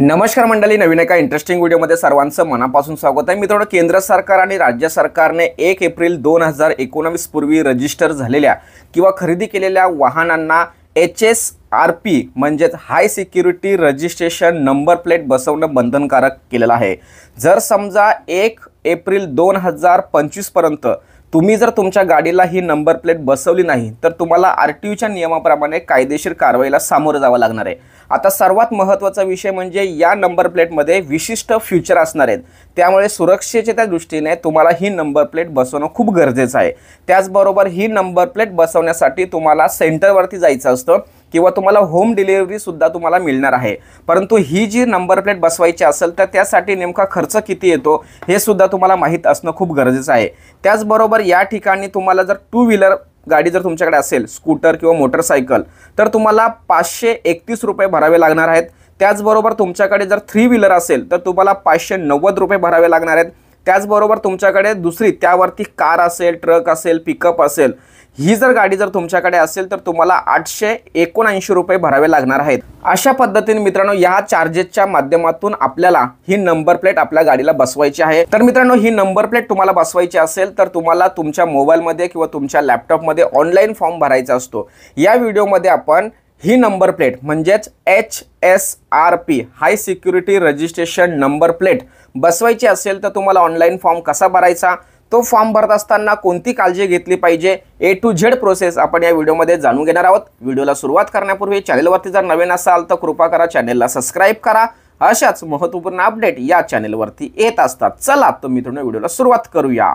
नमस्कार मंडळी, नवीन एका इंटरेस्टिंग व्हिडिओमध्ये सर्वांचं मनापासून स्वागत आहे. मित्रांनो, केंद्र सरकार आणि राज्य सरकारने 1 एप्रिल 2019 पूर्वी रजिस्टर झालेल्या किंवा खरेदी केलेल्या वाहनांना HSRP म्हणजेच हाय सिक्युरिटी रजिस्ट्रेशन नंबर प्लेट बसवणं बंधनकारक केलेलं आहे. जर समजा 1 एप्रिल 2025 पर्यंत तुम्ही जर तुमच्या गाडीला ही नंबर प्लेट बसवली नाही तर तुम्हाला RTOच्या नियमाप्रमाणे कायदेशीर कारवाईला सामोरं जावं लागणार आहे. आता सर्वात महत्त्वाचा विषय म्हणजे या नंबर प्लेटमध्ये विशिष्ट फ्युचर असणार आहेत, त्यामुळे सुरक्षेच्या दृष्टीने तुम्हाला ही नंबर प्लेट बसवणं खूप गरजेचं आहे. त्याचबरोबर ही नंबर प्लेट बसवण्यासाठी तुम्हाला सेंटरवरती जायचं असतं किंवा तुम्हाला होम डिलिव्हरी सुद्धा तुम्हाला मिळणार आहे. परंतु ही जी नंबर प्लेट बसवायची असेल तर त्यासाठी नेमका खर्च किती येतो हे सुद्धा तुम्हाला माहीत असणं खूप गरजेचं आहे. त्याचबरोबर या ठिकाणी तुम्हाला जर 2 व्हीलर गाडी जर तुमच्याकडे असेल, स्कूटर किंवा मोटरसायकल, तर तुम्हाला 531 रुपये भरावे लागणार आहेत. त्याचबरोबर तुमच्याकडे जर 3 व्हीलर असेल तर तुम्हाला 590 रुपये भरावे लागणार आहेत. त्याचबरोबर तुमच्याकडे दुसरी त्यावरती कार असेल, ट्रक असेल, पिकअप असेल, ही जर गाडी जर तुमच्याकडे असेल तर तुम्हाला 879 रुपये भरावे लागणार आहेत. अशा पद्धतीने मित्रांनो या चार्जेसच्या माध्यमातून आपल्याला ही नंबर प्लेट आपल्या गाडीला बसवायची आहे. तर मित्रांनो, ही नंबर प्लेट तुम्हाला बसवायची असेल तर तुम्हाला तुमच्या मोबाईलमध्ये किंवा तुमच्या लॅपटॉपमध्ये ऑनलाईन फॉर्म भरायचा असतो. या व्हिडिओमध्ये आपण ही नंबर प्लेट म्हणजेच HSRP high security registration number plate बसवायची असेल तर तुम्हाला ऑनलाईन फॉर्म कसा भरायचा, तो फॉर्म भरत असताना कोणती काळजी घेतली पाहिजे, A to Z प्रोसेस आपण या व्हिडिओमध्ये जाणून घेणार आहोत. व्हिडिओला सुरुवात करण्यापूर्वी चॅनलवरती जर नवीन असाल तर कृपा करा चॅनलला सबस्क्राईब करा. अशाच महत्त्वपूर्ण अपडेट या चॅनलवरती येत असतात. चला तर मित्रांनो व्हिडिओला सुरुवात करूया.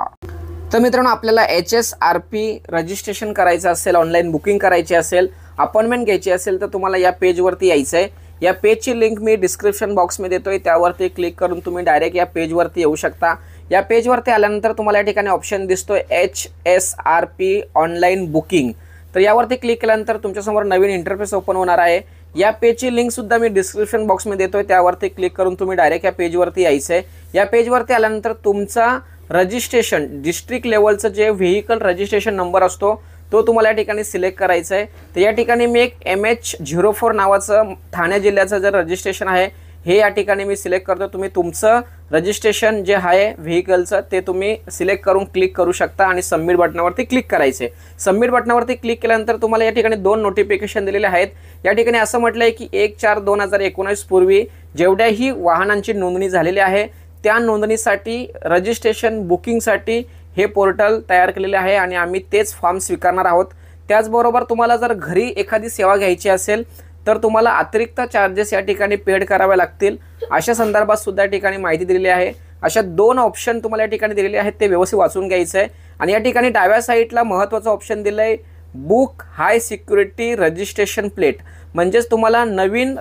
तर मित्रांनो, आपल्याला HSRP रजिस्ट्रेशन करायचं असेल, ऑनलाईन बुकिंग करायची असेल, अपॉइंटमेंट घ्यायची असेल तर तुम्हाला या पेजवरती यायचं आहे. या पेजची लिंक मी डिस्क्रिप्शन बॉक्समध्ये देतोय, त्यावरती क्लिक करून तुम्ही डायरेक्ट या पेजवरती येऊ शकता. या पेजवरती आल्यानंतर तुम्हाला या ठिकाणी ऑप्शन दिसतोय HSRP ऑनलाईन बुकिंग. तर यावरती क्लिक केल्यानंतर तुमच्यासमोर नवीन इंटरफेस ओपन होणार आहे. या पेजची लिंक सुद्धा मी डिस्क्रिप्शन बॉक्समध्ये देतोय, त्यावरती क्लिक करून तुम्ही डायरेक्ट या पेजवरती यायचं आहे. या पेजवरती आल्यानंतर तुमचा रजिस्ट्रेशन डिस्ट्रिक्ट लेवलचं जे व्हेकल रजिस्ट्रेशन नंबर असतो तो तुम्हाला या ठिकाणी सिलेक्ट करायचा आहे. तर या ठिकाणी मी एक MH04 नावाचं ठाणे जिल्ह्याचं जर रजिस्ट्रेशन आहे हे या ठिकाणी मी सिलेक्ट करतो. तुम्ही तुमचं रजिस्ट्रेशन जे आहे व्हेकलचं ते तुम्ही सिलेक्ट करून क्लिक करू शकता आणि सबमिट बटनावरती क्लिक करायचे. सबमिट बटनावरती क्लिक केल्यानंतर तुम्हाला या ठिकाणी 2 नोटिफिकेशन दिलेले आहेत. या ठिकाणी असं म्हटलं आहे की 1/4/2019 पूर्वी जेवढ्याही वाहनांची नोंदणी झालेली आहे त्या नोंदणीसाठी रजिस्ट्रेशन बुकिंगसाठी हे पोर्टल तयार केलेले आहे आणि आम्ही तेच फॉर्म स्वीकारणार आहोत. त्याचबरोबर तुम्हाला जर घरी एखादी सेवा घ्यायची असेल तर तुम्हाला अतिरिक्त चार्जेस या ठिकाणी पेड करावे लागतील. अशा संदर्भात सुद्धा या ठिकाणी माहिती दिलेली आहे. अशा 2 ऑप्शन तुम्हाला या ठिकाणी दिलेले आहेत, ते व्यवस्थित वाचून घ्यायचं आहे. आणि या ठिकाणी डाव्या साईडला महत्त्वाचं ऑप्शन दिलं आहे बुक हाय सिक्युरिटी रजिस्ट्रेशन प्लेट. म्हणजेच तुम्हाला नवीन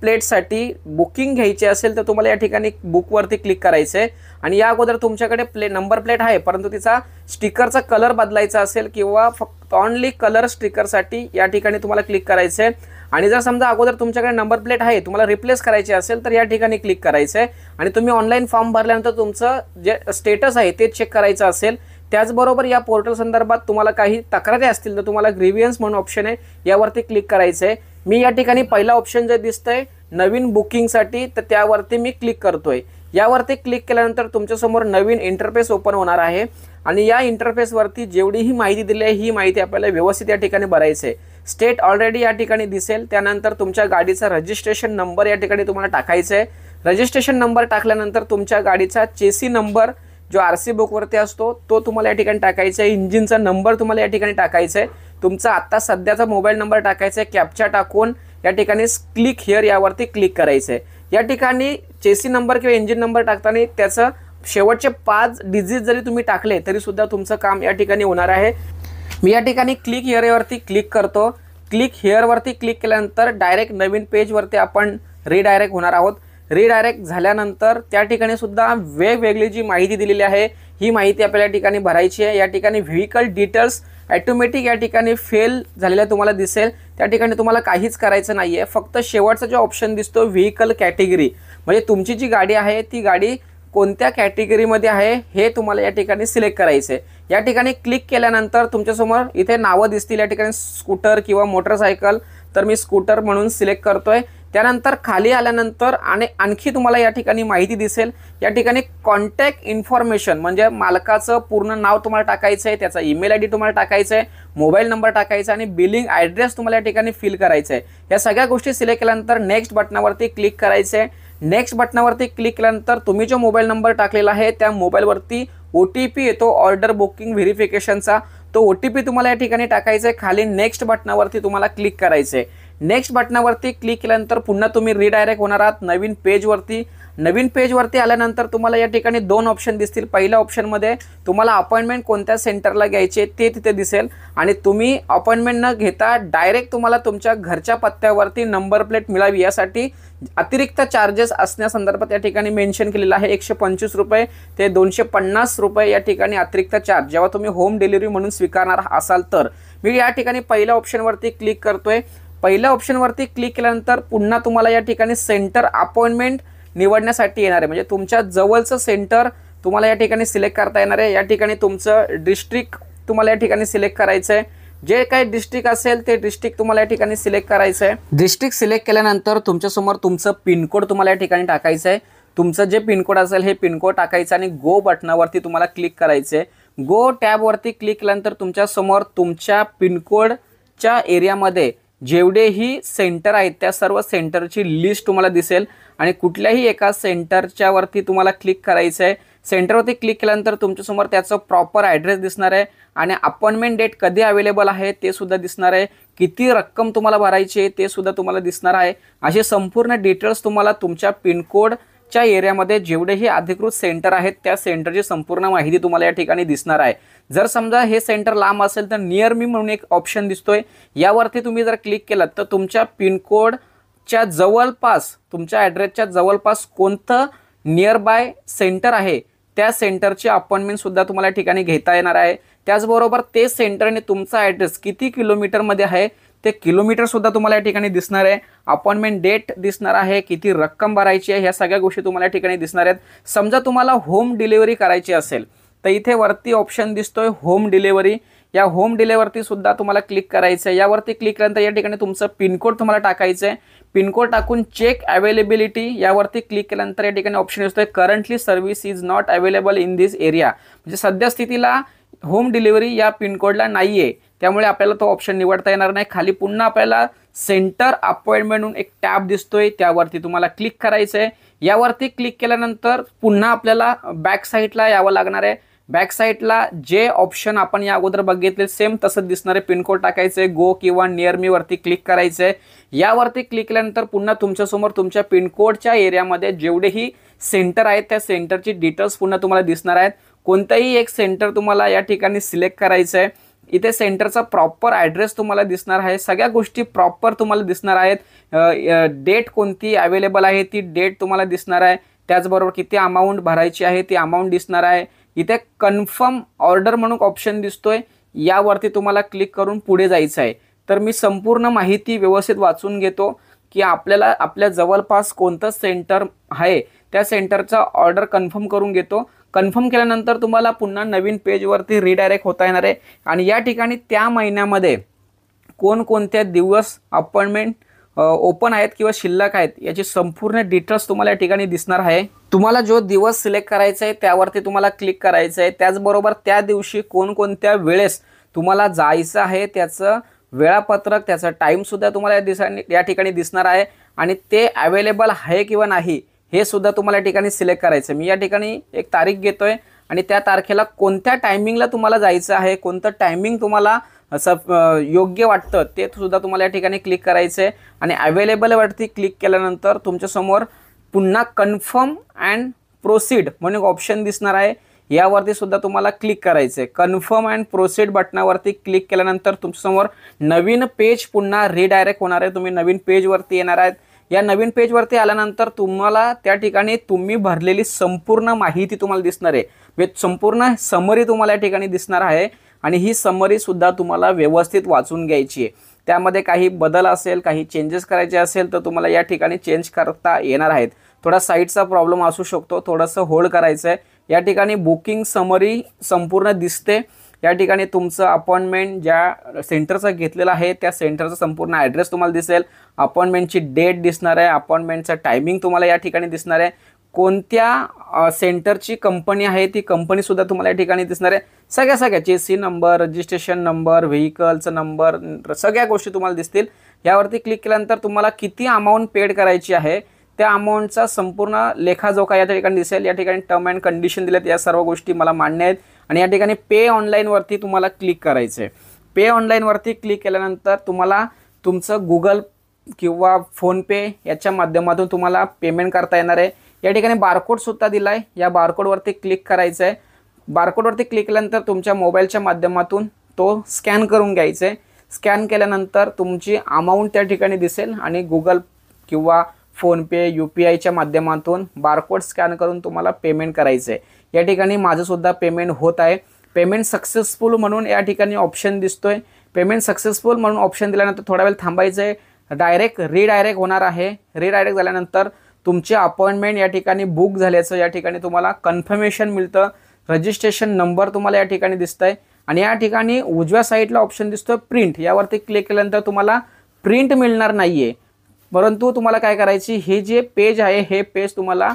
प्लेटसाठी बुकिंग घ्यायची असेल तर तुम्हाला या ठिकाणी बुकवरती क्लिक करायचं आहे. आणि या अगोदर तुमच्याकडे नंबर प्लेट आहे परंतु तिचा स्टिकरचा कलर बदलायचा असेल किंवा फक्त ऑनली कलर स्टिकरसाठी या ठिकाणी तुम्हाला क्लिक करायचं आहे. आणि जर समजा अगोदर तुमच्याकडे नंबर प्लेट आहे तुम्हाला रिप्लेस करायची असेल तर या ठिकाणी क्लिक करायचं आहे. आणि तुम्ही ऑनलाईन फॉर्म भरल्यानंतर तुमचं जे स्टेटस आहे ते चेक करायचं असेल. त्याचबरोबर या पोर्टल संदर्भात तुम्हाला काही तक्रारी असतील तर तुम्हाला ग्रीव्हियन्स म्हणून ऑप्शन आहे, यावरती क्लिक करायचं आहे. मी या ठिकाणी पहिला ऑप्शन जे दिसतंय नवीन बुकिंगसाठी तर त्यावरती मी क्लिक करतोय. यावरती क्लिक केल्यानंतर तुमच्यासमोर नवीन इंटरफेस ओपन होणार आहे आणि या इंटरफेसवरती जेवढीही माहिती दिली आहे ही माहिती आपल्याला व्यवस्थित या ठिकाणी भरायची आहे. स्टेट ऑलरेडी या ठिकाणी दिसेल. त्यानंतर तुमच्या गाडीचा रजिस्ट्रेशन नंबर या ठिकाणी तुम्हाला टाकायचा आहे. रजिस्ट्रेशन नंबर टाकल्यानंतर तुमच्या गाडीचा चेसी नंबर जो RC बुकवरती असतो तो तुम्हाला या ठिकाणी टाकायचा आहे. इंजिनचा नंबर तुम्हाला या ठिकाणी टाकायचा आहे. तुमचा आत्ता सध्याचा मोबाईल नंबर टाकायचा आहे. कॅप्चा टाकून या ठिकाणी क्लिक हिअर यावरती क्लिक करायचं आहे. या ठिकाणी चेसी नंबर किंवा इंजिन नंबर टाकताना त्याचं शेवटचे 5 डिजिट जरी तुम्ही टाकले तरी सुद्धा तुमचं काम या ठिकाणी होणार आहे. मी या ठिकाणी क्लिक हिअरवरती क्लिक करतो. क्लिक हिअरवरती क्लिक केल्यानंतर डायरेक्ट नवीन पेजवरती आपण रिडायरेक्ट होणार आहोत. रिडायरेक्ट झाल्यानंतर त्या ठिकाणी सुद्धा वेगवेगळी जी माहिती दिलेली आहे ही माहिती आपल्याला या ठिकाणी भरायची आहे. या ठिकाणी व्हेकल डिटेल्स ऑटोमॅटिक या ठिकाणी फेल झालेला तुम्हाला दिसेल. त्या ठिकाणी तुम्हाला काहीच करायचं नाही आहे. फक्त शेवटचा जो ऑप्शन दिसतो व्हेकल कॅटेगरी म्हणजे तुमची जी गाडी आहे ती गाडी कोणत्या कॅटेगरीमध्ये आहे हे तुम्हाला या ठिकाणी सिलेक्ट करायचं आहे. या ठिकाणी क्लिक केल्यानंतर तुमच्यासमोर इथे नावं दिसतील. या ठिकाणी स्कूटर किंवा मोटरसायकल, तर मी स्कूटर म्हणून सिलेक्ट करतोय. त्यानंतर खाली आल्यानंतर आणि आणखी तुम्हाला या ठिकाणी माहिती दिसेल। या ठिकाणी कॉन्टॅक्ट इन्फॉर्मेशन म्हणजे मालकाचं पूर्ण नाव तुम्हाला टाकायचं आहे, त्याचा ईमेल आयडी तुम्हाला टाकायचा आहे, मोबाईल नंबर टाकायचा आणि बिलिंग ॲड्रेस तुम्हाला या ठिकाणी फिल करायचं आहे। या सगळ्या गोष्टी सिलेक्ट केल्यानंतर नेक्स्ट बटनावरती क्लिक करायचं आहे। नेक्स्ट बटनावरती क्लिक केल्यानंतर तुम्ही जो मोबाईल नंबर टाकलेला आहे त्या मोबाईलवरती OTP येतो ऑर्डर बुकिंग व्हेरिफिकेशनचा, तो OTP तुम्हाला या ठिकाणी टाकायचा आहे। खाली नेक्स्ट बटनावरती तुम्हाला क्लिक करायचं आहे। नेक्स्ट बटनावरती क्लिक केल्यानंतर पुन्हा तुम्ही रिडायरेक्ट होणार आहात नवीन पेजवरती। नवीन पेजवरती आल्यानंतर तुम्हाला या ठिकाणी दोन ऑप्शन दिसतील। पहिल्या ऑप्शनमध्ये तुम्हाला अपॉइंटमेंट कोणत्या सेंटरला घ्यायचे ते तिथे दिसेल आणि तुम्ही अपॉइंटमेंट न घेता डायरेक्ट तुम्हाला तुमच्या घरच्या पत्त्यावरती नंबर प्लेट मिळावी यासाठी अतिरिक्त चार्जेस असण्यासंदर्भात या ठिकाणी मेन्शन केलेलं आहे। 125 रुपये ते 250 रुपये या ठिकाणी अतिरिक्त चार्ज जेव्हा तुम्ही होम डिलिव्हरी म्हणून स्वीकारणार असाल तर। मी या ठिकाणी पहिल्या ऑप्शनवरती क्लिक करतोय। पहिल्या ऑप्शनवरती क्लिक केल्यानंतर पुन्हा तुम्हाला या ठिकाणी सेंटर अपॉइंटमेंट निवडण्यासाठी येणार आहे, म्हणजे तुमच्या जवळचं सेंटर तुम्हाला या ठिकाणी सिलेक्ट करता येणार आहे। या ठिकाणी तुमचं डिस्ट्रिक्ट तुम्हाला या ठिकाणी सिलेक्ट करायचं आहे, जे काही डिस्ट्रिक्ट असेल ते डिस्ट्रिक्ट तुम्हाला या ठिकाणी सिलेक्ट करायचं आहे। डिस्ट्रिक्ट सिलेक्ट केल्यानंतर तुमच्यासमोर तुमचं पिनकोड तुम्हाला या ठिकाणी टाकायचं आहे। तुमचं जे पिनकोड असेल हे पिनकोड टाकायचं आणि गो बटनावरती तुम्हाला क्लिक करायचं आहे। गो टॅबवरती क्लिक केल्यानंतर तुमच्यासमोर तुमच्या पिनकोडच्या एरियामध्ये जेवढेही सेंटर आहेत त्या सर्व सेंटरची लिस्ट तुम्हाला दिसेल आणि कुठल्याही एका सेंटरच्या वरती तुम्हाला क्लिक करायचं आहे। सेंटरवरती क्लिक केल्यानंतर तुमच्यासमोर त्याचं प्रॉपर ॲड्रेस दिसणार आहे आणि अपॉइंटमेंट डेट कधी अवेलेबल आहे ते सुद्धा दिसणार आहे, किती रक्कम तुम्हाला भरायची आहे ते सुद्धा तुम्हाला दिसणार आहे। असे संपूर्ण डिटेल्स तुम्हाला तुमच्या पिनकोडच्या एरियामध्ये जेवढेही अधिकृत सेंटर आहेत त्या सेंटरची संपूर्ण माहिती तुम्हाला या ठिकाणी दिसणार आहे। जर समजा हे सेंटर लांब असेल तर नियर मी म्हणून एक ऑप्शन दिसतोय, यावरती तुम्ही जर क्लिक केलात तर तुमच्या पिनकोडच्या जवळपास तुमच्या ॲड्रेसच्या जवळपास कोणतं नियर बाय सेंटर आहे त्या सेंटरची अपॉइंटमेंट सुद्धा तुम्हाला या ठिकाणी घेता येणार आहे। त्याचबरोबर ते सेंटरने तुमचा ॲड्रेस किती किलोमीटरमध्ये आहे ते किलोमीटर सुद्धा तुम्हाला या ठिकाणी दिसणार आहे। अपॉइंटमेंट डेट दिसणार आहे, किती रक्कम भरायची आहे ह्या सगळ्या गोष्टी तुम्हाला या ठिकाणी दिसणार आहेत। समजा तुम्हाला होम डिलिव्हरी करायची असेल तर इथे वरती ऑप्शन दिसतोय होम डिलिव्हरी, या होम डिलिव्हरीवरती सुद्धा तुम्हाला क्लिक करायचं आहे। यावरती क्लिक केल्यानंतर या ठिकाणी तुमचं पिनकोड तुम्हाला टाकायचं आहे। पिनकोड टाकून चेक अवेलेबिलिटी यावरती क्लिक केल्यानंतर या ठिकाणी ऑप्शन दिसतोय currently service is not available in this area, म्हणजे सध्या स्थितीला होम डिलिव्हरी या पिनकोडला नाही आहे, त्यामुळे आपल्याला तो ऑप्शन निवडता येणार नाही। खाली पुन्हा आपल्याला सेंटर अपॉइंटमेंट म्हणून एक टॅब दिसतोय, त्यावरती तुम्हाला क्लिक करायचं आहे। यावरती क्लिक केल्यानंतर पुन्हा आपल्याला बॅक साईडला यावं लागणार आहे। बॅक साईडला जे ऑप्शन आपण या अगोदर बघितले सेम तसंच दिसणार आहे। पिनकोड टाकायचं आहे, गो किंवा नियर मी वरती क्लिक करायचं आहे। यावरती क्लिक केल्यानंतर पुन्हा तुमच्यासमोर तुमच्या पिनकोडच्या एरियामध्ये जेवढेही सेंटर आहेत त्या सेंटरची डिटेल्स पुन्हा तुम्हाला दिसणार आहेत। कोणतंही एक सेंटर तुम्हाला या ठिकाणी सिलेक्ट करायचं आहे। इथे सेंटरचा प्रॉपर ॲड्रेस तुम्हाला दिसणार आहे, सगळ्या गोष्टी प्रॉपर तुम्हाला दिसणार आहेत। डेट कोणती अवेलेबल आहे ती डेट तुम्हाला दिसणार आहे, त्याचबरोबर किती अमाऊंट भरायची आहे ती अमाऊंट दिसणार आहे। इथे कन्फर्म ऑर्डर म्हणून ऑप्शन दिसतोय, यावरती तुम्हाला क्लिक करून पुढे जायचं आहे। तर मी संपूर्ण माहिती व्यवस्थित वाचून घेतो की आपल्याला आपल्या जवळपास कोणतं सेंटर आहे त्या सेंटरचा ऑर्डर कन्फर्म करून घेतो। कन्फर्म केल्यानंतर तुम्हाला पुन्हा नवीन पेजवरती रिडायरेक्ट होता येणार आहे आणि या ठिकाणी त्या महिन्यामध्ये कोणकोणत्या दिवस अपॉइंटमेंट ओपन आहेत किंवा शिल्लक आहेत याची संपूर्ण डिटेल्स तुम्हाला या ठिकाणी दिसणार आहे। तुम्हाला जो दिवस सिलेक्ट करायचा आहे त्यावरती तुम्हाला क्लिक करायचं आहे। त्याचबरोबर त्या दिवशी कोणकोणत्या वेळेस तुम्हाला जायचं आहे त्याचं वेळापत्रक त्याचा टाइम सुद्धा तुम्हाला या ठिकाणी दिसणार आहे आणि ते अवेलेबल आहे किंवा नाही हे सुद्धा तुम्हाला या ठिकाणी सिलेक्ट करायचं। मी या ठिकाणी एक तारीख घेतोय आणि त्या तारखेला कोणत्या टायमिंगला तुम्हाला जायचं आहे, कोणतं टायमिंग तुम्हाला योग्य वाटतं ते सुद्धा तुम्हाला या ठिकाणी क्लिक करायचं आहे आणि अवेलेबलवरती क्लिक केल्यानंतर तुमच्यासमोर पुन्हा कन्फर्म अँड प्रोसीड म्हणून ऑप्शन दिसणार आहे, यावरती सुद्धा तुम्हाला क्लिक करायचं आहे। कन्फर्म अँड प्रोसीड बटनावरती क्लिक केल्यानंतर तुमच्यासमोर नवीन पेज पुन्हा रिडायरेक्ट होणार आहे, तुम्ही नवीन पेजवरती येणार आहेत। या नवीन पेजवरती आल्यानंतर तुम्हाला त्या ठिकाणी तुम्ही भरलेली संपूर्ण माहिती तुम्हाला दिसणार आहे, म्हणजे संपूर्ण समरी तुम्हाला या ठिकाणी दिसणार आहे आणि ही समरी सुद्धा तुम्हाला व्यवस्थित वाचून घ्यायची आहे। त्यामध्ये काही बदल असेल, काही चेंजेस करायचे असेल तर तुम्हाला या ठिकाणी चेंज करता येणार आहेत। थोडा साईटचा प्रॉब्लेम असू शकतो, थोडंसं होल्ड करायचं आहे। या ठिकाणी बुकिंग समरी संपूर्ण दिसते या ठिकाणी तुमचं अपॉइंटमेंट ज्या सेंटरचं घेतलेलं आहे त्या सेंटरचा संपूर्ण ॲड्रेस तुम्हाला दिसेल, अपॉइंटमेंटची डेट दिसणार आहे, अपॉइंटमेंटचं टायमिंग तुम्हाला या ठिकाणी दिसणार आहे, कोणत्या सेंटरची कंपनी आहे ती कंपनीसुद्धा तुम्हाला या ठिकाणी दिसणार आहे, सगळ्या चेसी नंबर, रजिस्ट्रेशन नंबर, व्हेकलचा नंबर, सगळ्या गोष्टी तुम्हाला दिसतील। यावरती क्लिक केल्यानंतर तुम्हाला किती अमाऊंट पेड करायची आहे त्या अमाऊंटचा संपूर्ण लेखाजोखा या ठिकाणी दिसेल। या ठिकाणी टर्म अँड कंडिशन दिलेत, या सर्व गोष्टी मला मान्य आहेत आणि या ठिकाणी पे ऑनलाईनवरती तुम्हाला क्लिक करायचं आहे। पे ऑनलाईनवरती क्लिक केल्यानंतर तुम्हाला तुमचं गुगल किंवा फोनपे याच्या माध्यमातून तुम्हाला पेमेंट करता येणार आहे। या ठिकाणी बारकोडसुद्धा दिला आहे, या बारकोडवरती क्लिक करायचं आहे। बारकोडवरती क्लिक केल्यानंतर तुमच्या मोबाईलच्या माध्यमातून तो स्कॅन करून घ्यायचा आहे। स्कॅन केल्यानंतर तुमची अमाऊंट त्या ठिकाणी दिसेल आणि गुगल किंवा फोनपे UPIच्या माध्यमातून बारकोड स्कॅन करून तुम्हाला पेमेंट करायचं आहे। या ठिकाणी माझंसुद्धा पेमेंट होत आहे। पेमेंट सक्सेसफुल म्हणून या ठिकाणी ऑप्शन दिसतोय। पेमेंट सक्सेसफुल म्हणून ऑप्शन दिल्यानंतर थोडा वेळ थांबायचं आहे, डायरेक्ट रिडायरेक्ट होणार आहे। रिडायरेक्ट झाल्यानंतर तुमचे अपॉइंटमेंट या ठिकाणी बुक झाल्याचं या ठिकाणी तुम्हाला कन्फर्मेशन मिळतं। रजिस्ट्रेशन नंबर तुम्हाला या ठिकाणी दिसतंय आणि या ठिकाणी उजव्या साईडला ऑप्शन दिसतोय प्रिंट, यावरती क्लिक केल्यानंतर तुम्हाला प्रिंट मिळणार नाहीये, परंतु तुम्हाला काय करायची, हे जे पेज आहे हे पेज तुम्हाला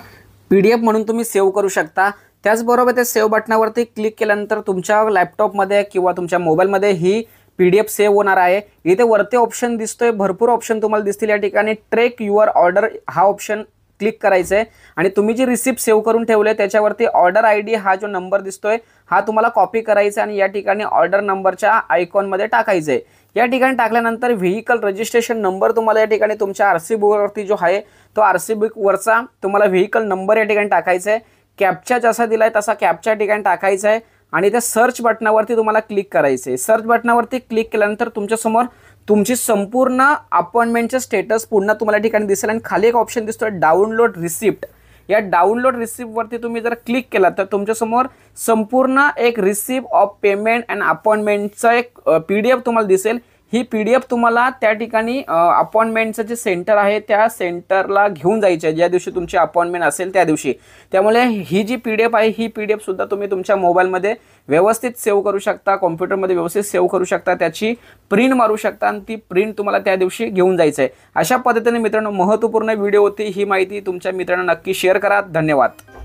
PDF म्हणून तुम्ही सेव्ह करू शकता। त्याचबरोबर त्या सेव्ह बटनावरती क्लिक केल्यानंतर तुमच्या लॅपटॉपमध्ये किंवा तुमच्या मोबाईलमध्ये ही PDF सेव्ह होणार आहे। इथे वरती ऑप्शन दिसतोय, भरपूर ऑप्शन तुम्हाला दिसतील। या ठिकाणी ट्रॅक युअर ऑर्डर हा ऑप्शन क्लिक करायचं आहे आणि तुम्ही जी रिसिप्ट सेव्ह करून ठेवले त्याच्यावरती ऑर्डर ID हा जो नंबर दिसतोय हा तुम्हाला कॉपी करायचा आणि या ठिकाणी ऑर्डर नंबरच्या आयकॉनमध्ये टाकायचं आहे। या ठिकाणी टाकल्यानंतर व्हेकल रजिस्ट्रेशन नंबर तुम्हाला या ठिकाणी तुमच्या RC बुकवरती जो आहे तो RC बुकवरचा तुम्हाला व्हेकल नंबर या ठिकाणी टाकायचा आहे। कॅप्चा जसा दिलाय तसा कॅप्चा ठिकाणी टाकायचा आहे आणि त्या सर्च बटनावरती तुम्हाला क्लिक करायचं आहे। सर्च बटनावरती क्लिक केल्यानंतर तुमच्यासमोर तुमची संपूर्ण अपॉइंटमेंटचे स्टेटस पुन्हा तुम्हाला ठिकाणी दिसेल आणि खाली एक ऑप्शन दिसतोय डाउनलोड रिसिप्ट। या डाउनलोड रिसिप्टवरती तुम्ही जर क्लिक केला तर तुमच्यासमोर संपूर्ण एक रिसिप्ट ऑफ पेमेंट अँड अपॉइंटमेंटचा एक PDF तुम्हाला दिसेल। ही PDF तुम्हाला त्या ठिकाणी अपॉइंटमेंटचं जे सेंटर आहे त्या सेंटरला घेऊन जायचं आहे ज्या दिवशी तुमची अपॉइंटमेंट असेल त्या दिवशी। त्यामुळे ही जी PDF आहे ही PDF सुद्धा तुम्ही तुमच्या मोबाईलमध्ये व्यवस्थित सेव्ह करू शकता, कॉम्प्युटरमध्ये व्यवस्थित सेव्ह करू शकता, त्याची प्रिंट मारू शकता आणि ती प्रिंट तुम्हाला त्या दिवशी घेऊन जायचं आहे। अशा पद्धतीने मित्रांनो महत्त्वपूर्ण व्हिडिओ होती, ही माहिती तुमच्या मित्रांना नक्की शेअर करा। धन्यवाद।